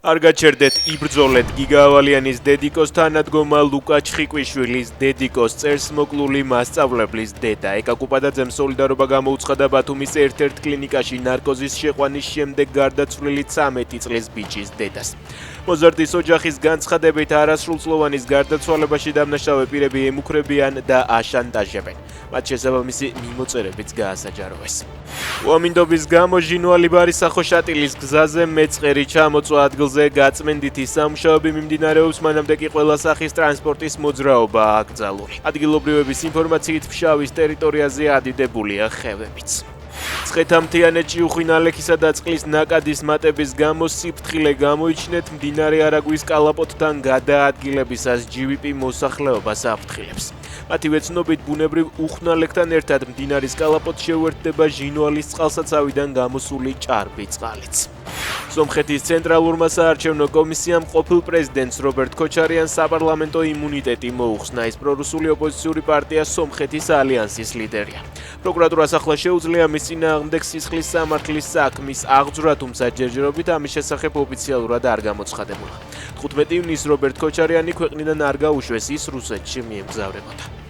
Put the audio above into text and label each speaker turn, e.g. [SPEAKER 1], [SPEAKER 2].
[SPEAKER 1] არ გაჩერდეთ, იბრძოლეთ გიგაავალიანის დედიკოს თანადგომა ლუკა ჩხიკვიშვილის დედიკოს წერს მოკლული მასწავლებლის დედა. ეკაკუპადაძემ სოლიდარობა გამოუცხადა ბათუმის ერთ-ერთ კლინიკაში ნარკოზის შეყვანის შემდეგ გარდაცვლილი 13 წლის ბიჭის დედას. მოზარდის ოჯახის განცხადებით არასრულწლოვანის გარდაცვალებაში დამნაშავე პირები ემუქრებიან და აშანტაჟებენ. მათ შესაბამისი მიმოწერებიც გაასაჯაროეს. უამინდობის გამო ჟინვალი ბარის სახოშატილის გზაზე მეწყერი ჩამოწვა ადგილზე გაწმენდითი სამუშაოები მიმდინარეობს, მანამდე კი ყველა სახის ტრანსპორტის მოძრაობაა აკრძალული. ადგილობრივების ინფორმაციით ფშავის ტერიტორიაზე ადიდებულია ხევებიც. ცხეთამთიანეთში უხვინალექისა და წყლის ნაკადის მატების გამო სიფრთხილე გამოიჩნეთ, მდინარე არაგვის კალაპოტთან გადაადგილებისას GVP მოსახლეობას აფრთხილებს. მათივე ცნობით ბუნებრივ უხვნალეკთან ერთად მდინარის კალაპოტს შეუერთდება ჟინვალის წყალსაცავიდან გამოსული ჭარბი წყალიც. სომხეთის ცენტრალურმა საარჩევნო კომისიამ ყოფილ პრეზიდენტს რობერტ ქოჩარიანს საპარლამენტო იმუნიტეტი მოუხსნა. ის პრორუსული ოპოზიციური პარტია სომხეთის ალიანსის ლიდერია. პროკურატურას ახლა შეუძლია მის წინააღმდეგ სისხლის სამართლის საქმის აღძვრა, თუმცა ჯერჯერობით ამის შესახებ ოფიციალურად არ გამოცხადებულა. 15 ივნისს რობერტ ქოჩარიანი ქვეყნიდან არ გაუშვეს, ის რუსეთში მიემგზავრებოდა.